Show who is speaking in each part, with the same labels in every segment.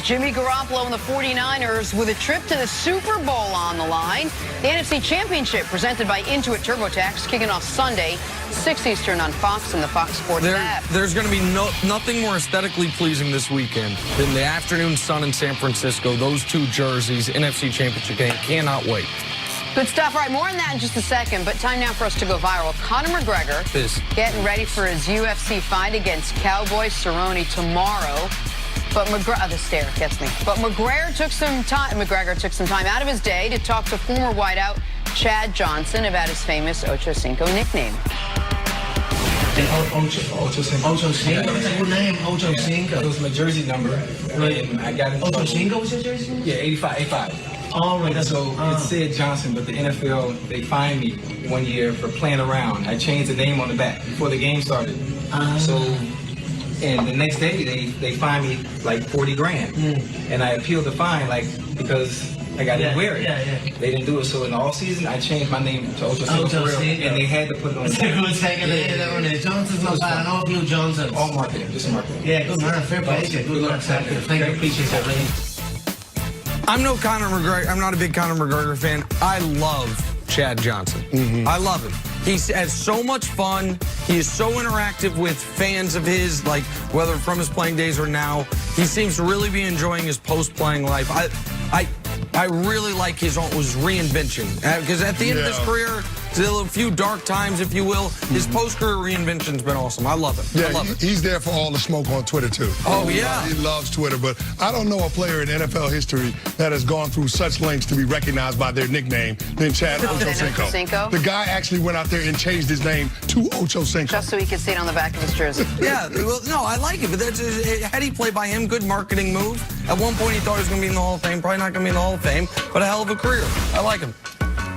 Speaker 1: It's Jimmy Garoppolo and the 49ers with a trip to the Super Bowl on the line. The NFC Championship presented by Intuit TurboTax kicking off Sunday, 6 Eastern on Fox and the Fox Sports app.
Speaker 2: There's going to be nothing more aesthetically pleasing this weekend than the afternoon sun in San Francisco. Those two jerseys, NFC Championship game, cannot wait.
Speaker 1: Good stuff. All right, more on that in just a second, but time now for us to go viral. Conor McGregor is getting ready for his UFC fight against Cowboy Cerrone tomorrow. But the stare gets me. But McGregor took some time out of his day to talk to former wideout Chad Johnson about his famous Ocho Cinco nickname.
Speaker 3: Ocho Cinco? That's a good name, Ocho Cinco. It was my jersey number. I got it. Ocho Cinco was your jersey number? Yeah, 85. All right, so it said Johnson, but the NFL, they fined me 1 year for playing around. I changed the name on the back before the game started. And the next day, they fined me like 40 grand. And I appealed the fine, because I didn't wear it. They didn't do it, so in the off season, I changed my name to Ocho Cinco, and they had to put it on. Johnson's not bad. I know Johnson. All marketing, just marketing. Yeah, good man, fair play. Good luck, thank you, appreciate that, really.
Speaker 2: I'm not a big Conor McGregor fan. I love Chad Johnson. I love him. He has so much fun. He is so interactive with fans of his, like whether from his playing days or now. He seems to really be enjoying his post-playing life. I really like his reinvention, because at the end of his career, still a few dark times, if you will. His post-career reinvention's been awesome. I love it.
Speaker 4: Yeah, he's there for all the smoke on Twitter, too.
Speaker 2: Oh, yeah.
Speaker 4: He loves Twitter, but I don't know a player in NFL history that has gone through such lengths to be recognized by their nickname than Chad Ocho Cinco. The guy actually went out there and changed his name to Ocho Cinco.
Speaker 1: Just so he could see it on the back of his jersey.
Speaker 2: Yeah, well, no, I like it, but had he played by him, good marketing move. At one point, he thought he was going to be in the Hall of Fame. Probably not going to be in the Hall of Fame, but a hell of a career. I like him.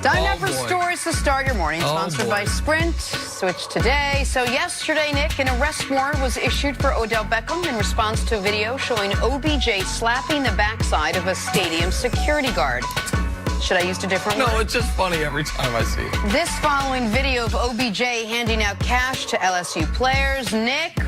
Speaker 1: Time now for stories to start your morning, sponsored by Sprint. Switch today. So yesterday, Nick, an arrest warrant was issued for Odell Beckham in response to a video showing OBJ slapping the backside of a stadium security guard. Should I use a different word?
Speaker 2: No, it's just funny every time I see it.
Speaker 1: This following video of OBJ handing out cash to LSU players. Nick,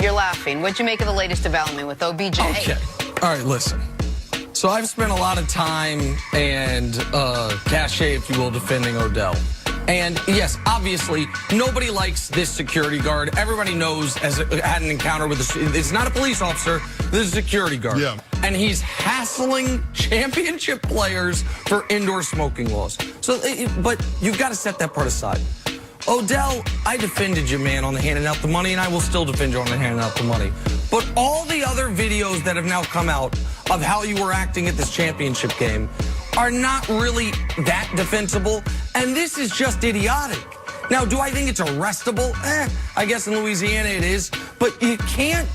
Speaker 1: you're laughing. What'd you make of the latest development with OBJ?
Speaker 2: Okay. All right, listen. So I've spent a lot of time and cachet, if you will, defending Odell. And yes, obviously, nobody likes this security guard. Everybody knows, had an encounter with it's not a police officer, this is a security guard.
Speaker 4: Yeah.
Speaker 2: And he's hassling championship players for indoor smoking laws. So, but you've got to set that part aside. Odell, I defended you, man, on the handing out the money, and I will still defend you on the handing out the money. But all the other videos that have now come out of how you were acting at this championship game are not really that defensible, and this is just idiotic. Now, do I think it's arrestable? I guess in Louisiana it is, but you can't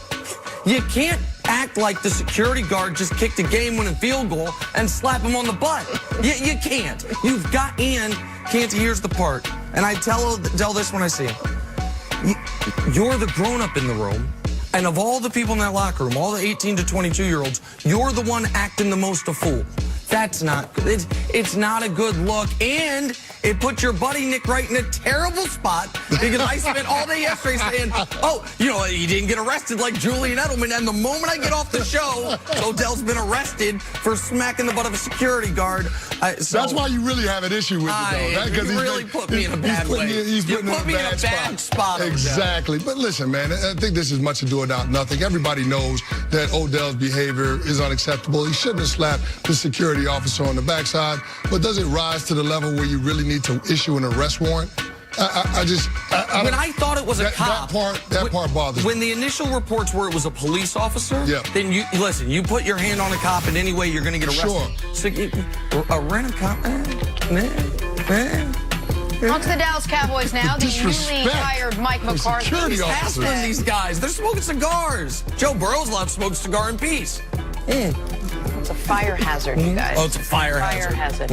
Speaker 2: act like the security guard just kicked a game-winning field goal and slap him on the butt. You can't. You've got, and Canty, here's the part, and I tell this when I see him. You're the grown-up in the room, and of all the people in that locker room, all the 18 to 22-year-olds, you're the one acting the most a fool. That's not good. It's not a good look, and it puts your buddy Nick Wright in a terrible spot, because I spent all day yesterday saying, oh, you know, he didn't get arrested like Julian Edelman, and the moment I get off the show, Odell's been arrested for smacking the butt of a security guard. So
Speaker 4: that's why you really have an issue with it, though.
Speaker 2: Because he really put me in a bad way.
Speaker 4: He's put me in a bad spot. Exactly. But listen, man, I think this is much ado about nothing. Everybody knows that Odell's behavior is unacceptable. He shouldn't have slapped the security officer on the backside. But does it rise to the level where you really need to issue an arrest warrant?
Speaker 2: When I thought it was a cop,
Speaker 4: that part bothers me.
Speaker 2: When the initial reports were it was a police officer, then you put your hand on a cop in any way, you're going to get arrested.
Speaker 4: Sure.
Speaker 2: So a random cop,
Speaker 1: On to the Dallas Cowboys now. The newly hired Mike McCarthy.
Speaker 2: He's hassling these guys. They're smoking cigars. Joe Burrow's allowed to smoke a cigar in peace.
Speaker 1: It's a fire hazard, you guys.
Speaker 2: Oh, it's a fire hazard.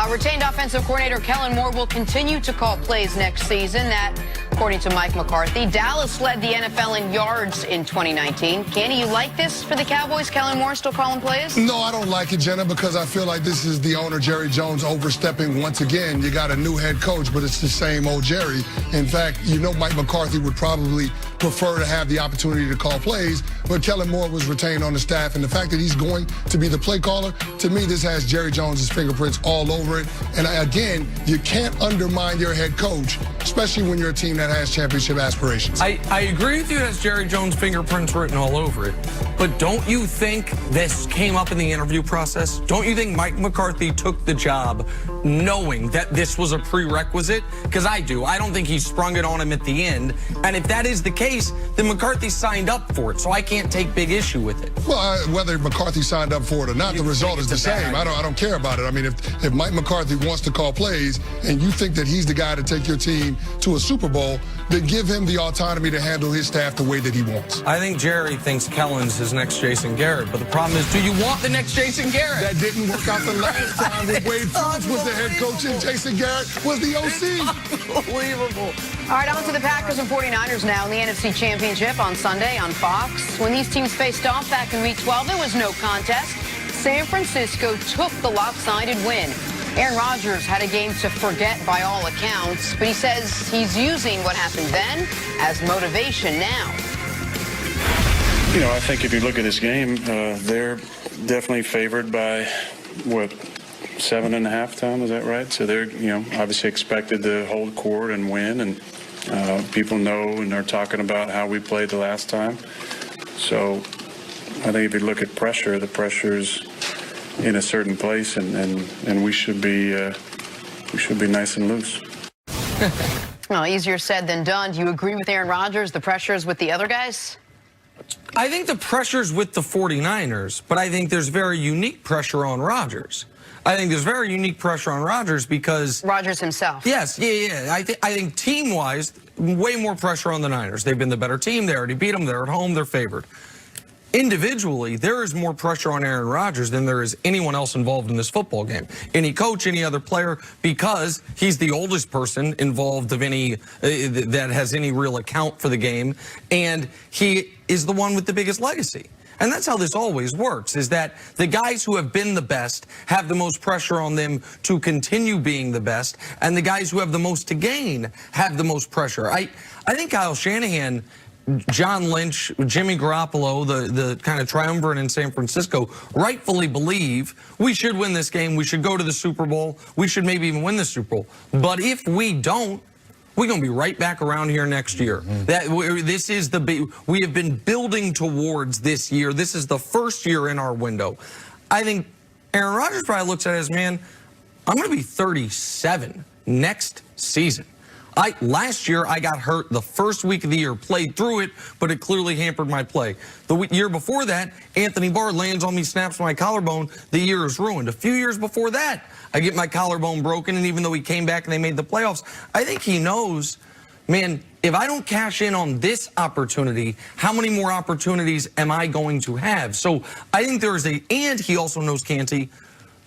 Speaker 1: Retained offensive coordinator Kellen Moore will continue to call plays next season. That according to Mike McCarthy. Dallas led the NFL in yards in 2019. Kenny, you like this for the Cowboys? Kellen Moore still calling plays?
Speaker 4: No, I don't like it, Jenna, because I feel like this is the owner, Jerry Jones, overstepping once again. You got a new head coach, but it's the same old Jerry. In fact, you know Mike McCarthy would probably prefer to have the opportunity to call plays, but Kellen Moore was retained on the staff, and the fact that he's going to be the play caller, to me, this has Jerry Jones's fingerprints all over it. And again, you can't undermine your head coach, especially when you're a team that has championship aspirations.
Speaker 2: I agree with you, it has Jerry Jones' fingerprints written all over it, but don't you think this came up in the interview process? Don't you think Mike McCarthy took the job knowing that this was a prerequisite? Because I do. I don't think he sprung it on him at the end, and if that is the case, then McCarthy signed up for it, so I can't take big issue with it.
Speaker 4: Well, whether McCarthy signed up for it or not, the result is the same. I don't care about it. I mean, if Mike McCarthy wants to call plays and you think that he's the guy to take your team to a Super Bowl, then give him the autonomy to handle his staff the way that he wants.
Speaker 2: I think Jerry thinks Kellen's his next Jason Garrett, but the problem is, do you want the next Jason Garrett?
Speaker 4: That didn't work out the last time when Wade Phillips was the head coach and Jason Garrett was the OC.
Speaker 2: Unbelievable.
Speaker 1: All right, on to the Packers and 49ers now in the NFC Championship on Sunday on Fox. When these teams faced off back in Week 12, it was no contest. San Francisco took the lopsided win. Aaron Rodgers had a game to forget by all accounts, but he says he's using what happened then as motivation now.
Speaker 5: You know, I think if you look at this game, they're definitely favored by, what, 7.5 time, is that right? So they're, you know, obviously expected to hold court and win, and people know and are talking about how we played the last time. So I think if you look at pressure, the pressure's in a certain place, and we should be nice and loose.
Speaker 1: Well, easier said than done. Do you agree with Aaron Rodgers? The pressure is with the other guys?
Speaker 2: I think the pressure's with the 49ers, but I think there's very unique pressure on Rodgers. I think there's very unique pressure on Rodgers because...
Speaker 1: Rodgers himself.
Speaker 2: Yes, yeah. I think team-wise, way more pressure on the Niners. They've been the better team. They already beat them. They're at home. They're favored. Individually, there is more pressure on Aaron Rodgers than there is anyone else involved in this football game. Any coach, any other player, because he's the oldest person involved of any that has any real account for the game, and he is the one with the biggest legacy. And that's how this always works, is that the guys who have been the best have the most pressure on them to continue being the best, and the guys who have the most to gain have the most pressure. I think Kyle Shanahan, John Lynch, Jimmy Garoppolo, the kind of triumvirate in San Francisco, rightfully believe we should win this game. We should go to the Super Bowl. We should maybe even win the Super Bowl. But if we don't, we're going to be right back around here next year. This is we have been building towards this year. This is the first year in our window. I think Aaron Rodgers probably looks at it as, man, I'm going to be 37 next season. Last year, I got hurt the first week of the year, played through it, but it clearly hampered my play. The year before that, Anthony Barr lands on me, snaps my collarbone. The year is ruined. A few years before that, I get my collarbone broken, and even though he came back and they made the playoffs, I think he knows, man, if I don't cash in on this opportunity, how many more opportunities am I going to have? So I think there is and he also knows, Canty,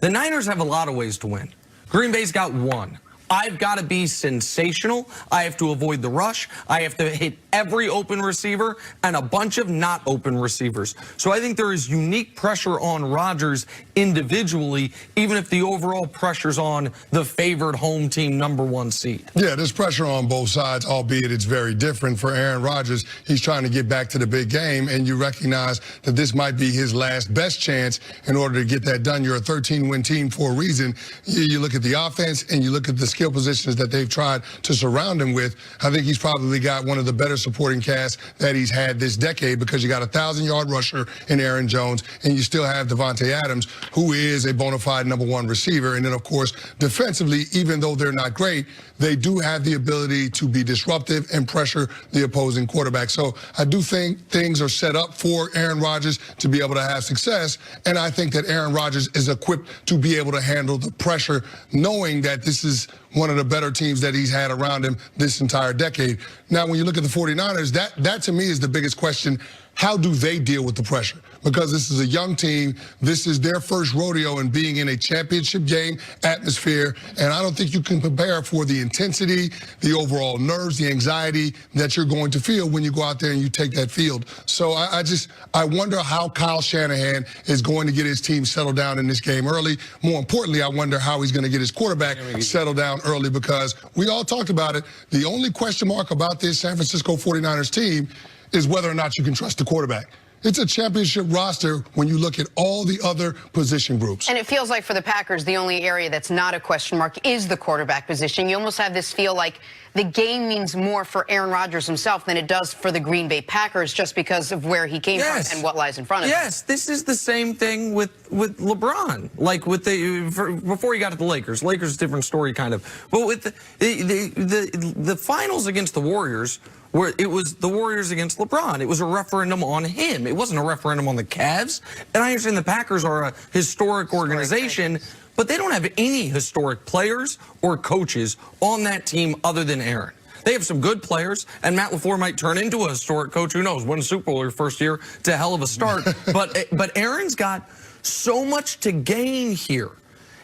Speaker 2: the Niners have a lot of ways to win. Green Bay's got one. I've got to be sensational. I have to avoid the rush. I have to hit every open receiver and a bunch of not open receivers. So I think there is unique pressure on Rodgers individually, even if the overall pressure's on the favored home team #1 seed.
Speaker 4: Yeah, there's pressure on both sides, albeit it's very different. For Aaron Rodgers, he's trying to get back to the big game, and you recognize that this might be his last best chance in order to get that done. You're a 13-win team for a reason. You look at the offense and you look at the skill positions that they've tried to surround him with. I think he's probably got one of the better supporting casts that he's had this decade, because you got a 1,000-yard rusher in Aaron Jones, and you still have Devontae Adams, who is a bona fide #1 receiver. And then, of course, defensively, even though they're not great, they do have the ability to be disruptive and pressure the opposing quarterback. So I do think things are set up for Aaron Rodgers to be able to have success, and I think that Aaron Rodgers is equipped to be able to handle the pressure, knowing that this is one of the better teams that he's had around him this entire decade. Now, when you look at the 49ers, that to me is the biggest question. How do they deal with the pressure? because this is a young team. This is their first rodeo in being in a championship game atmosphere, and I don't think you can prepare for the intensity, the overall nerves, the anxiety that you're going to feel when you go out there and you take that field. So I wonder how Kyle Shanahan is going to get his team settled down in this game early. More importantly, I wonder how he's going to get his quarterback settled down early, because we all talked about it. The only question mark about this San Francisco 49ers team is whether or not you can trust the quarterback. It's a championship roster when you look at all the other position groups.
Speaker 1: And it feels like for the Packers, the only area that's not a question mark is the quarterback position. You almost have this feel like the game means more for Aaron Rodgers himself than it does for the Green Bay Packers, just because of where he came from and what lies in front of him.
Speaker 2: Yes, this is the same thing with LeBron. Like with before he got to the Lakers. Lakers, different story kind of. But with the finals against the Warriors, where it was the Warriors against LeBron. It was a referendum on him. It wasn't a referendum on the Cavs. And I understand the Packers are a historic organization, but they don't have any historic players or coaches on that team other than Aaron. They have some good players, and Matt LaFleur might turn into a historic coach. Who knows? Win a Super Bowl your first year. It's a hell of a start. But Aaron's got so much to gain here.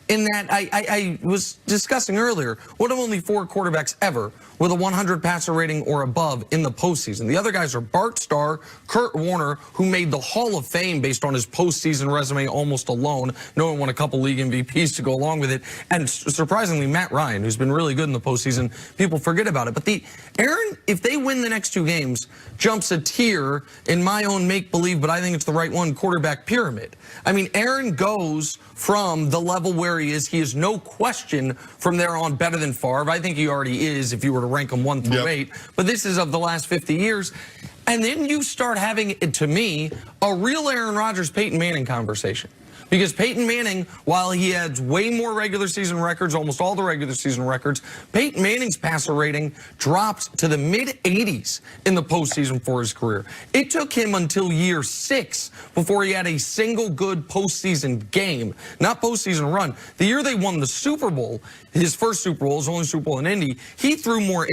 Speaker 2: In that, I was discussing earlier, one of only 4 quarterbacks ever with a 100 passer rating or above in the postseason. The other guys are Bart Starr, Kurt Warner, who made the Hall of Fame based on his postseason resume almost alone. No one won a couple league MVPs to go along with it. And surprisingly, Matt Ryan, who's been really good in the postseason, people forget about it. But Aaron, if they win the next 2 games, jumps a tier in my own make-believe, but I think it's the right one, quarterback pyramid. I mean, Aaron goes from the level where he is no question from there on better than Favre. I think he already is if you were to rank him 1 through 8. But this is of the last 50 years. And then you start having, to me, a real Aaron Rodgers, Peyton Manning conversation. Because Peyton Manning, while he has way more regular season records, almost all the regular season records, Peyton Manning's passer rating dropped to the mid-80s in the postseason for his career. It took him until year 6 before he had a single good postseason game, not postseason run. The year they won the Super Bowl, his first Super Bowl, his only Super Bowl in Indy, he threw more